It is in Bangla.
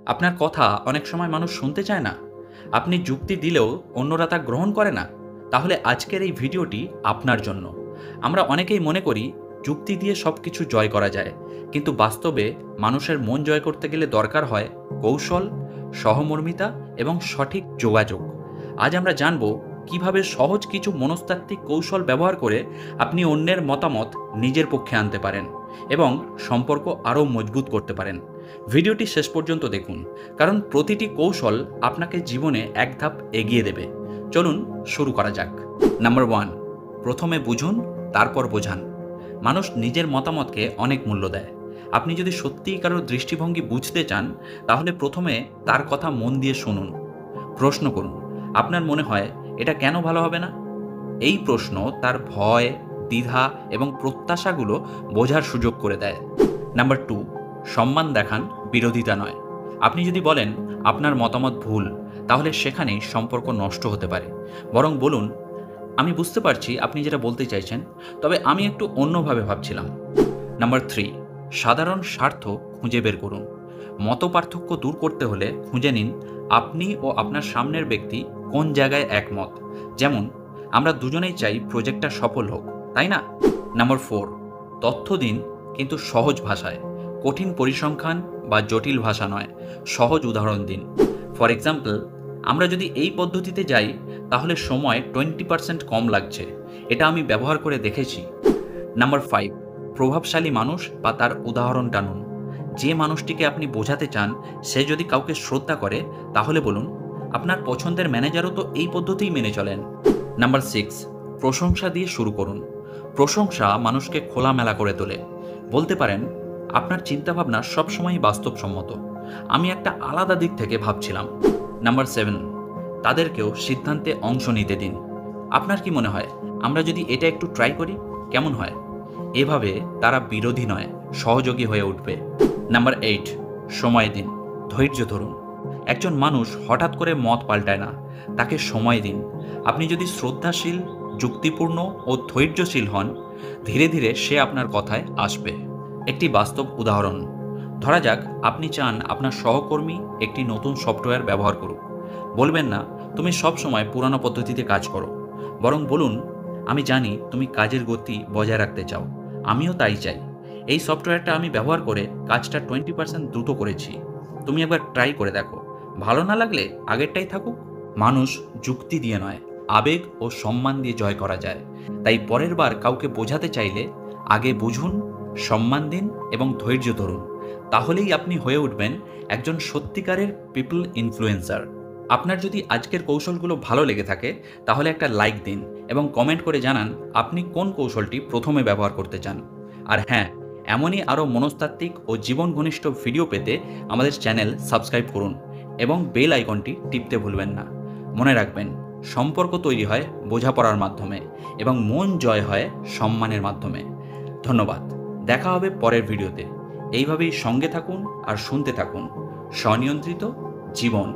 আপনার কথা অনেক সময় মানুষ শুনতে চায় না। আপনি যুক্তি দিলেও অন্যরা তা গ্রহণ করে না। তাহলে আজকের এই ভিডিওটি আপনার জন্য। আমরা অনেকেই মনে করি যুক্তি দিয়ে সবকিছু জয় করা যায়, কিন্তু বাস্তবে মানুষের মন জয় করতে গেলে দরকার হয় কৌশল, সহমর্মিতা এবং সঠিক যোগাযোগ। আজ আমরা জানব কিভাবে সহজ কিছু মনস্তাত্ত্বিক কৌশল ব্যবহার করে আপনি অন্যের মতামত নিজের পক্ষে আনতে পারেন এবং সম্পর্ক আরও মজবুত করতে পারেন। ভিডিওটি শেষ পর্যন্ত দেখুন, কারণ প্রতিটি কৌশল আপনাকে জীবনে এক ধাপ এগিয়ে দেবে। চলুন শুরু করা যাক। নাম্বার 1, প্রথমে বুঝুন, তারপর বোঝান। মানুষ নিজের মতামতকে অনেক মূল্য দেয়। আপনি যদি সত্যিই কারোর দৃষ্টিভঙ্গি বুঝতে চান, তাহলে প্রথমে তার কথা মন দিয়ে শুনুন। প্রশ্ন করুন, আপনার মনে হয় এটা কেন ভালো হবে না? এই প্রশ্ন তার ভয়, দ্বিধা এবং প্রত্যাশাগুলো বোঝার সুযোগ করে দেয়। নাম্বার 2, সম্মান দেখান, বিরোধিতা নয়। আপনি যদি বলেন আপনার মতামত ভুল, তাহলে সেখানেই সম্পর্ক নষ্ট হতে পারে। বরং বলুন, আমি বুঝতে পারছি আপনি যেটা বলতে চাইছেন, তবে আমি একটু অন্যভাবে ভাবছিলাম। নাম্বার 3, সাধারণ স্বার্থ খুঁজে বের করুন। মতপার্থক্য দূর করতে হলে খুঁজে নিন আপনি ও আপনার সামনের ব্যক্তি কোন জায়গায় একমত। যেমন, আমরা দুজনেই চাই প্রজেক্টটা সফল হোক, তাই না? নাম্বার 4, তথ্য দিন, কিন্তু সহজ ভাষায়। কঠিন পরিসংখ্যান বা জটিল ভাষা নয়, সহজ উদাহরণ দিন। ফর এক্সাম্পল, আমরা যদি এই পদ্ধতিতে যাই তাহলে সময় 20% কম লাগছে, এটা আমি ব্যবহার করে দেখেছি। নাম্বার 5, প্রভাবশালী মানুষ বা তার উদাহরণ টানুন। যে মানুষটিকে আপনি বোঝাতে চান সে যদি কাউকে শ্রদ্ধা করে, তাহলে বলুন, আপনার পছন্দের ম্যানেজারও তো এই পদ্ধতিই মেনে চলেন। নাম্বার 6, প্রশংসা দিয়ে শুরু করুন। প্রশংসা মানুষকে খোলামেলা করে তোলে। বলতে পারেন, আপনার চিন্তাভাবনা সবসময়ই বাস্তবসম্মত, আমি একটা আলাদা দিক থেকে ভাবছিলাম। নাম্বার 7, তাদেরকেও সিদ্ধান্তে অংশ নিতে দিন। আপনার কি মনে হয় আমরা যদি এটা একটু ট্রাই করি, কেমন হয়? এভাবে তারা বিরোধী নয়, সহযোগী হয়ে উঠবে। নাম্বার 8, সময় দিন, ধৈর্য ধরুন। একজন মানুষ হঠাৎ করে মত পাল্টায় না, তাকে সময় দিন। আপনি যদি শ্রদ্ধাশীল, যুক্তিপূর্ণ ও ধৈর্যশীল হন, ধীরে ধীরে সে আপনার কথায় আসবে। একটি বাস্তব উদাহরণ, ধরা যাক আপনি চান আপনার সহকর্মী একটি নতুন সফটওয়্যার ব্যবহার করুক। বলবেন না, তুমি সব সময় পুরানো পদ্ধতিতে কাজ করো। বরং বলুন, আমি জানি তুমি কাজের গতি বজায় রাখতে চাও, আমিও তাই চাই। এই সফটওয়্যারটা আমি ব্যবহার করে কাজটা 20% দ্রুত করেছি, তুমি একবার ট্রাই করে দেখো। ভালো না লাগলে আগেরটাই থাকুক। মানুষ যুক্তি দিয়ে নয়, আবেগ ও সম্মান দিয়ে জয় করা যায়। তাই পরের বার কাউকে বোঝাতে চাইলে আগে বুঝুন, সম্মান দিন এবং ধৈর্য ধরুন। তাহলেই আপনি হয়ে উঠবেন একজন সত্যিকারের পিপল ইনফ্লুয়েন্সার। আপনার যদি আজকের কৌশলগুলো ভালো লেগে থাকে, তাহলে একটা লাইক দিন এবং কমেন্ট করে জানান আপনি কোন কৌশলটি প্রথমে ব্যবহার করতে চান। আর হ্যাঁ, এমনই আরও মনস্তাত্ত্বিক ও জীবন ঘনিষ্ঠ ভিডিও পেতে আমাদের চ্যানেল সাবস্ক্রাইব করুন এবং বেল আইকনটি টিপতে ভুলবেন না। মনে রাখবেন, সম্পর্ক তৈরি হয় বোঝাপড়ার মাধ্যমে এবং মন জয় হয় সম্মানের মাধ্যমে। ধন্যবাদ। দেখা হবে পরের ভিডিওতে। এইভাবেই সঙ্গে থাকুন আর শুনতে থাকুন স্বনিয়ন্ত্রিত জীবন।